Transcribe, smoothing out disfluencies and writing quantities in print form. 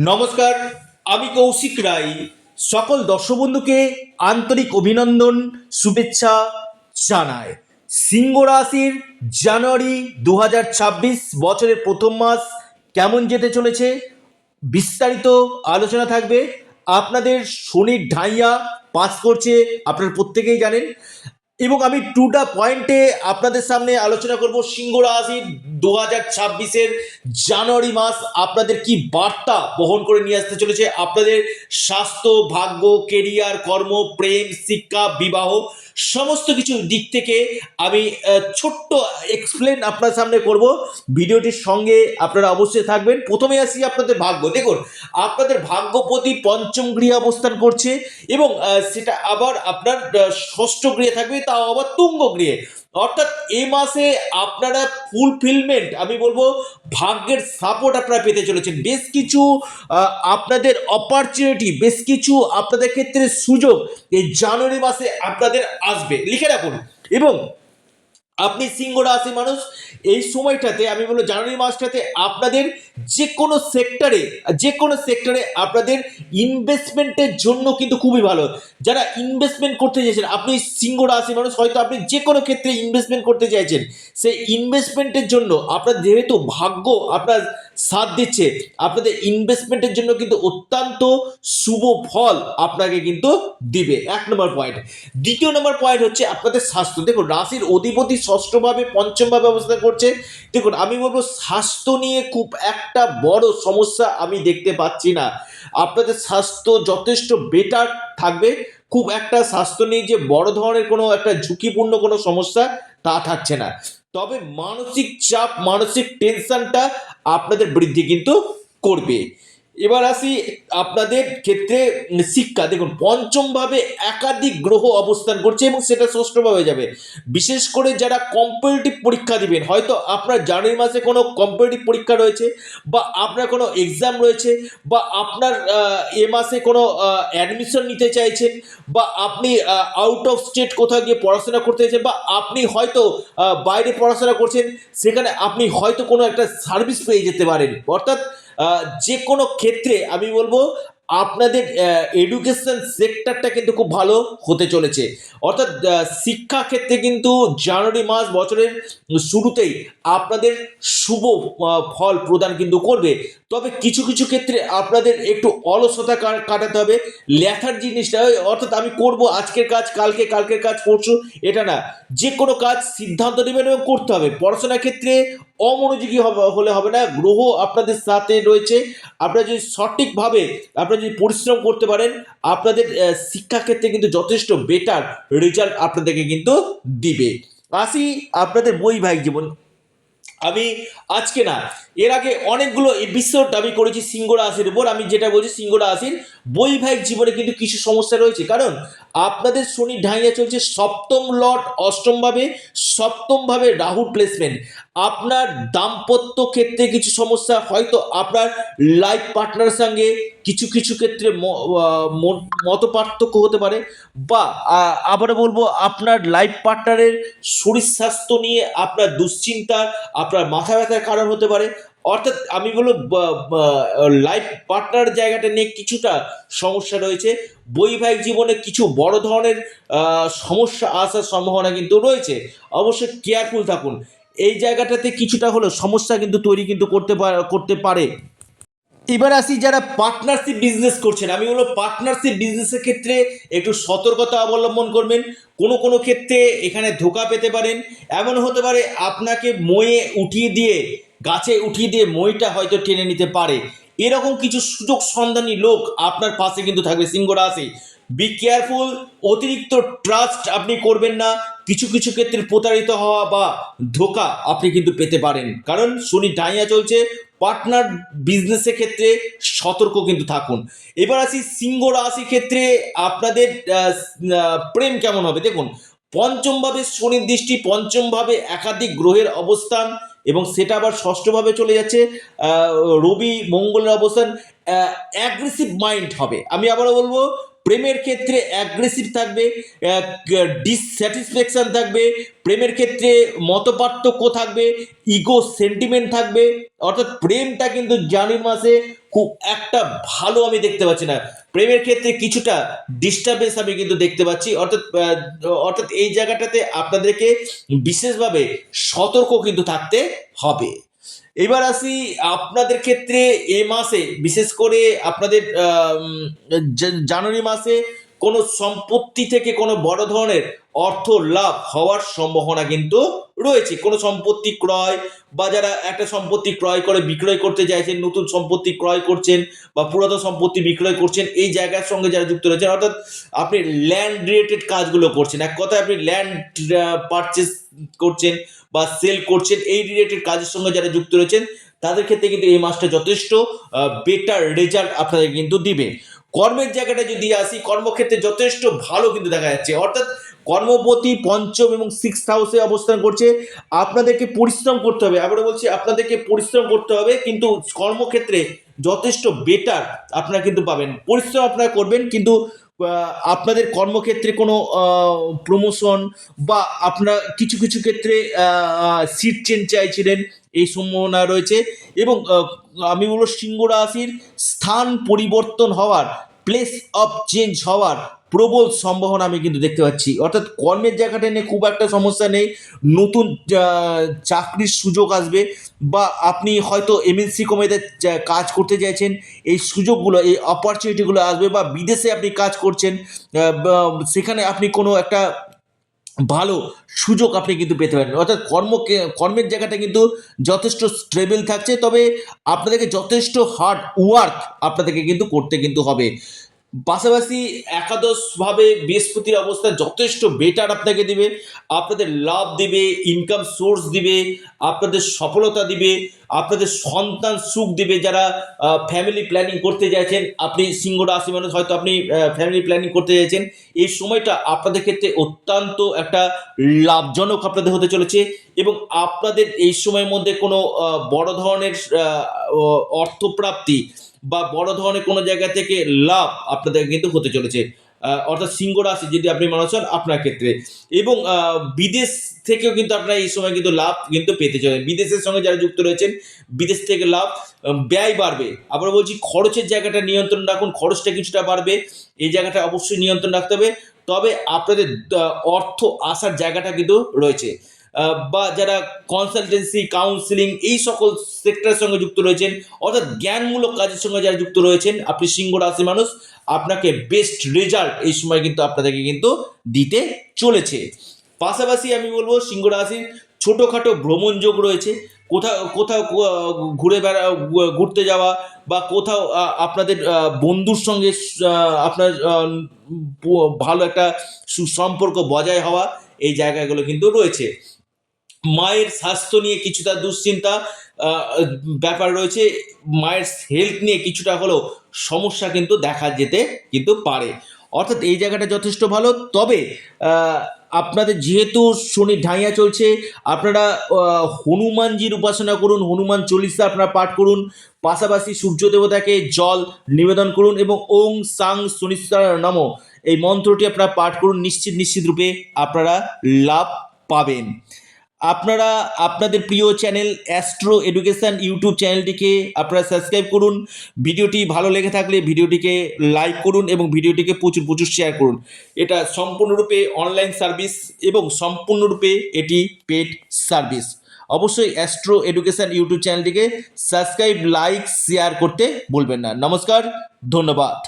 নমস্কার, আমি কৌশিক রায়। সকল দর্শক বন্ধুকে আন্তরিক অভিনন্দন, শুভেচ্ছা জানায়। সিংহ রাশির জানুয়ারি 2026 বছরের প্রথম মাস কেমন যেতে চলেছে বিস্তারিত আলোচনা থাকবে। আপনাদের শনির ঢাইয়া পাস করছে, আপনারা প্রত্যেকেই জানেন, এবং আমি টুটা পয়েন্টে আপনাদের সামনে আলোচনা করব সিংহ রাশির 2026-এর জানুয়ারি মাস আপনাদের কি বার্তা বহন করে নিয়ে আসতে চলেছে। আপনাদের স্বাস্থ্য, ভাগ্য, কেরিয়ার, কর্ম, প্রেম, শিক্ষা, বিবাহ সমস্ত কিছু দিক থেকে আমি ছোট্ট এক্সপ্লেন আপনার সামনে করব। ভিডিওটির সঙ্গে আপনারা অবশ্যই থাকবেন। প্রথমে আসি আপনাদের ভাগ্য। দেখুন, আপনাদের ভাগ্যপতি পঞ্চম গৃহে অবস্থান করছে এবং সেটা আবার আপনার ষষ্ঠ গৃহে থাকবে, তাও আবার তুঙ্গ গৃহে। অর্থাৎ এই মাসে আপনারা ফুলফিলমেন্ট, আমি বলবো ভাগ্যের সাপোর্ট আপনারা পেতে চলেছেন। বেশ কিছু আপনাদের অপরচুনিটি, বেশ কিছু আপনাদের ক্ষেত্রে সুযোগ এই জানুয়ারি মাসে আপনাদের আসবে, লিখে রাখুন। এবং আপনি সিংহ রাশি মানুষ, এই সময়টাতে আমি বলবো জানুয়ারি মাসটাতে আপনাদের যে কোনো সেক্টরে আপনাদের ইনভেস্টমেন্টের জন্য কিন্তু খুবই ভালো। যারা ইনভেস্টমেন্ট করতে চাইছেন, আপনি সিংহ রাশি মানুষ, হয়তো আপনি যে কোনো ক্ষেত্রে ইনভেস্টমেন্ট করতে চাইছেন, সেই ইনভেস্টমেন্টের জন্য আপনার যেহেতু ভাগ্য আপনার সাথ দিচ্ছে, আপনাদের ইনভেস্টমেন্টের জন্য কিন্তু অত্যন্ত শুভ ফল আপনাকে কিন্তু দিবে। 1 নম্বর পয়েন্ট। দ্বিতীয় নম্বর পয়েন্ট হচ্ছে আপনাদের স্বাস্থ্য। দেখুন, রাশির অধিপতি ষষ্ঠভাবে পঞ্চমভাবে অবস্থান করছে। দেখুন, আমি বলবো স্বাস্থ্য নিয়ে খুব একটা বড় সমস্যা আমি দেখতে পাচ্ছি না। আপনাদের স্বাস্থ্য যথেষ্ট বেটার থাকবে। খুব একটা স্বাস্থ্য নিয়ে যে বড় ধরনের কোনো একটা ঝুঁকিপূর্ণ কোনো সমস্যা তা থাকছে না। তবে মানসিক চাপ, মানসিক টেনশনটা আপনাদের বৃদ্ধি কিন্তু করবে। এবার আসি আপনাদের ক্ষেত্রে শিক্ষা। দেখুন, পঞ্চম ভাবে একাধিক গ্রহ অবস্থান করছে এবং সেটা ষষ্ঠভাবে যাবে। বিশেষ করে যারা কম্পিটিটিভ পরীক্ষা দিবেন, হয়তো আপনার জানুয়ারি মাসে কোনো কম্পিটিটিভ পরীক্ষা রয়েছে, বা আপনার কোনো এক্সাম রয়েছে, বা আপনার এ মাসে কোনো অ্যাডমিশন নিতে চাইছেন, বা আপনি আউট অফ স্টেট কোথাও গিয়ে পড়াশোনা করতে চাইছেন, বা আপনি হয়তো বাইরে পড়াশোনা করছেন, সেখানে আপনি হয়তো কোনো একটা সার্ভিস পেয়ে যেতে পারেন। অর্থাৎ যে কোনো ক্ষেত্রে আমি বলবো আপনাদের এডুকেশন সেক্টরটা কিন্তু খুব ভালো হতে চলেছে। অর্থাৎ শিক্ষা ক্ষেত্রে কিন্তু জানুয়ারি মাস বছরের শুরুতেই আপনাদের শুভ ফল প্রদান কিন্তু করবে। তবে কিছু কিছু ক্ষেত্রে আপনাদের একটু অলসতা কাটাতে হবে। লেখার জিনিসটা, অর্থাৎ আমি করব আজকের কাজ কালকে, কালকের কাজ পরশু, এটা না। যে কোনো কাজ সিদ্ধান্ত নেবেন এবং করতে হবে। পড়াশোনার ক্ষেত্রে অমনোযোগী হলে হবে না। গ্রহ আপনাদের সাথে রয়েছে, আপনারা যদি সঠিকভাবে আপনারা যদি পরিশ্রম করতে পারেন, আপনাদের শিক্ষাক্ষেত্রে কিন্তু যথেষ্ট বেটার রেজাল্ট আপনাদেরকে কিন্তু দিবে। আসি আপনাদের বৈবাহিক জীবন। আমি আজকে না, এর আগে অনেকগুলো এপিসোড আমি করেছি সিংহ রাশির উপর। আমি যেটা বলছি, সিংহ রাশির বৈবাহিক জীবনে কিন্তু কিছু সমস্যা রয়েছে, কারণ আপনাদের শনি ঢাইয়া চলছে সপ্তম লর্ড অষ্টমভাবে, সপ্তমভাবে রাহুর প্লেসমেন্ট। আপনার দাম্পত্য ক্ষেত্রে কিছু সমস্যা, হয়তো আপনার লাইফ পার্টনার সঙ্গে কিছু কিছু ক্ষেত্রে মত পার্থক্য হতে পারে, বা আবারও বলবো আপনার লাইফ পার্টনারের শরীর স্বাস্থ্য নিয়ে আপনার দুশ্চিন্তা, আপনার মাথা ব্যথার কারণ হতে পারে। অর্থাৎ আমি বলবো লাইফ পার্টনার জায়গাটা নিয়ে কিছুটা সমস্যা রয়েছে। বৈবাহিক জীবনে কিছু বড় ধরনের সমস্যা আসার সম্ভাবনা কিন্তু রয়েছে। অবশ্যই কেয়ারফুল থাকুন। এই জায়গাটাতে কিছুটা হলেও সমস্যা কিন্তু তৈরি কিন্তু করতে পারে। এবার আসি যারা পার্টনারশিপ বিজনেস করছেন, আমি বলবো পার্টনারশিপ বিজনেসের ক্ষেত্রে একটু সতর্কতা অবলম্বন করবেন। কোনো কোনো ক্ষেত্রে এখানে ধোঁকা পেতে পারেন। এমন হতে পারে আপনাকে মইয়ে উঠিয়ে দিয়ে, গাছে উঠিয়ে দিয়ে মইটা হয়তো টেনে নিতে পারে। এরকম কিছু সুযোগ সন্ধানী লোক আপনার পাশে কিন্তু থাকবে সিংহ রাশি। Be careful. অতিরিক্ত ট্রাস্ট আপনি করবেন না। কিছু কিছু ক্ষেত্রে প্রতারিত হওয়া বা ধোঁকা আপনি কিন্তু পেতে পারেন, কারণ শনি ডাইয়া চলছে। পার্টনার বিজনেসের ক্ষেত্রে সতর্ক কিন্তু থাকুন। এবার আসি সিংহ রাশি ক্ষেত্রে আপনাদের প্রেম কেমন হবে। দেখুন, পঞ্চম ভাবে শনির দৃষ্টি, পঞ্চম ভাবে একাধিক গ্রহের অবস্থান, এবং সেটা আবার ষষ্ঠভাবে চলে যাচ্ছে। রবি মঙ্গলের অবস্থান। অ্যাগ্রেসিভ মাইন্ড হবে। আমি আবারও বলবো, প্রেমের ক্ষেত্রে অ্যাগ্রেসিভ থাকবে, ডিসস্যাটিসফ্যাকশন থাকবে, প্রেমের ক্ষেত্রে মতপার্থক্য থাকবে, ইগো সেন্টিমেন্ট থাকবে। অর্থাৎ প্রেমটা কিন্তু জানুয়ারি মাসে খুব একটা ভালো আমি দেখতে পাচ্ছি না। প্রেমের ক্ষেত্রে কিছুটা ডিস্টারবেন্স আমি কিন্তু দেখতে পাচ্ছি। অর্থাৎ এই জায়গাটাতে আপনাদেরকে বিশেষভাবে সতর্ক কিন্তু থাকতে হবে। এবার আসি আপনাদের ক্ষেত্রে এ মাসে, বিশেষ করে আপনাদের জানুয়ারি মাসে কোনো সম্পত্তি থেকে কোনো বড় ধরনের অর্থ লাভ হওয়ার সম্ভাবনা কিন্তু রয়েছে। কোনো সম্পত্তি ক্রয়, বা যারা একটা সম্পত্তি ক্রয় করে বিক্রয় করতে চাইছেন, নতুন সম্পত্তি ক্রয় করছেন বা পুরাতন সম্পত্তি বিক্রয় করছেন, এই জায়গার সঙ্গে যারা যুক্ত রয়েছেন, অর্থাৎ আপনি ল্যান্ড রিলেটেড কাজগুলো করছেন, এক কথায় আপনি ল্যান্ড পারচেস করছেন বা সেল করছেন, এই রিলেটেড কাজের সঙ্গে যারা যুক্ত রয়েছেন তাদের ক্ষেত্রে কিন্তু এই মাসটা যথেষ্ট বেটার রেজাল্ট আপনাদের কিন্তু দিবে। কর্মের জায়গাটা যদি আসি, কর্মক্ষেত্রে যথেষ্ট ভালো কিন্তু দেখা যাচ্ছে। অর্থাৎ কর্মপতি পঞ্চম এবং সিক্স হাউসে অবস্থান করছে। আপনাদেরকে পরিশ্রম করতে হবে, আবারও বলছি আপনাদেরকে পরিশ্রম করতে হবে, কিন্তু কর্মক্ষেত্রে যথেষ্ট বেটার আপনারা কিন্তু পাবেন। পরিশ্রম আপনারা করবেন, কিন্তু আপনাদের কর্মক্ষেত্রে কোনো প্রমোশন বা আপনারা কিছু কিছু ক্ষেত্রে সিট চেঞ্জ চাইছিলেন, এই সম্ভাবনা রয়েছে। এবং আমি বলবো সিংহ রাশির স্থান পরিবর্তন হওয়ার, প্লেস অফ চেঞ্জ হওয়ার প্রবল সম্ভাবনা আমি কিন্তু দেখতে পাচ্ছি। অর্থাৎ কর্মের জায়গাটা নিয়ে খুব একটা সমস্যা নেই। নতুন চাকরির সুযোগ আসবে, বা আপনি হয়তো এমএনসি কোম্পানিতে কাজ করতে চাইছেন, এই সুযোগগুলো, এই অপরচুনিটিগুলো আসবে, বা বিদেশে আপনি কাজ করছেন, সেখানে আপনি কোনো একটা ভালো সুযোগ আপনি কিন্তু পেতে পারেন। অর্থাৎ কর্মের জায়গাটা কিন্তু যথেষ্ট স্টেবল থাকছে, তবে আপনাদেরকে যথেষ্ট হার্ড ওয়ার্ক আপনাদেরকে কিন্তু করতে কিন্তু হবে। পাশাপাশি একাদশভাবে বৃহস্পতির অবস্থা যথেষ্ট বেটার আপনাকে দিবে, আপনাদের লাভ দিবে, ইনকাম সোর্স দিবে, আপনাদের সফলতা দিবে, আপনাদের সন্তান সুখ দিবে। যারা ফ্যামিলি প্ল্যানিং করতে চাইছেন, আপনি সিংহ রাশি মানুষ, হয়তো আপনি ফ্যামিলি প্ল্যানিং করতে চাইছেন, এই সময়টা আপনাদের ক্ষেত্রে অত্যন্ত একটা লাভজনক আপনাদের হতে চলেছে। এবং আপনাদের এই সময়ের মধ্যে কোনো বড় ধরনের অর্থপ্রাপ্তি বা বড় ধরনের কোনো জায়গা থেকে লাভ আপনাদের কিন্তু হতে চলেছে। অর্থাৎ সিংহ রাশি যদি আপনি মানুষ হন আপনার ক্ষেত্রে, এবং বিদেশ থেকেও কিন্তু আপনারা এই সময় কিন্তু লাভ কিন্তু পেতে চলেন। বিদেশের সঙ্গে যারা যুক্ত রয়েছেন, বিদেশ থেকে লাভ, ব্যয় বাড়বে। আবার বলছি খরচের জায়গাটা নিয়ন্ত্রণ রাখুন, খরচটা কিছুটা বাড়বে, এই জায়গাটা অবশ্যই নিয়ন্ত্রণ রাখতে হবে। তবে আপনাদের অর্থ আসার জায়গাটা কিন্তু রয়েছে। বা যারা কনসালটেন্সি, কাউন্সিলিং, এই সকল সেক্টরের সঙ্গে যুক্ত রয়েছেন, অর্থাৎ জ্ঞানমূলক কাজের সঙ্গে যারা যুক্ত রয়েছেন, আপনি সিংহ রাশি মানুষ, আপনাকে বেস্ট রেজাল্ট এই সময় কিন্তু আপনাদেরকে কিন্তু দিতে চলেছে। পাশাপাশি আমি বলবো সিংহ রাশির ছোটোখাটো ভ্রমণ যোগ রয়েছে। কোথাও কোথাও ঘুরতে যাওয়া, বা কোথাও আপনাদের বন্ধুর সঙ্গে আপনার ভালো একটা সুসম্পর্ক বজায় হওয়া, এই জায়গাগুলো কিন্তু রয়েছে। মায়ের স্বাস্থ্য নিয়ে কিছুটা দুশ্চিন্তা ব্যাপার রয়েছে, মায়ের হেলথ নিয়ে কিছুটা হলেও সমস্যা কিন্তু দেখা যেতে কিন্তু পারে। অর্থাৎ এই জায়গাটা যথেষ্ট ভালো। তবে আপনাদের যেহেতু শনি ঢাইয়া চলছে, আপনারা হনুমানজির উপাসনা করুন, হনুমান চল্লিশা আপনারা পাঠ করুন, পাশাপাশি সূর্য দেবতাকে জল নিবেদন করুন, এবং ওং সাং শনিশ্চর নমঃ এই মন্ত্রটি আপনারা পাঠ করুন। নিশ্চিত রূপে আপনারা লাভ পাবেন। আপনারা আপনাদের প্রিয় চ্যানেল অ্যাস্ট্রো এডুকেশন ইউটিউব চ্যানেলটিকে আপনারা সাবস্ক্রাইব করুন। ভিডিওটি ভালো লেগে থাকলে ভিডিওটিকে লাইক করুন, এবং ভিডিওটিকে প্রচুর শেয়ার করুন। এটা সম্পূর্ণরূপে অনলাইন সার্ভিস, এবং সম্পূর্ণরূপে এটি পেড সার্ভিস। অবশ্যই অ্যাস্ট্রো এডুকেশন ইউটিউব চ্যানেলটিকে সাবস্ক্রাইব, লাইক, শেয়ার করতে ভুলবেন না। নমস্কার, ধন্যবাদ।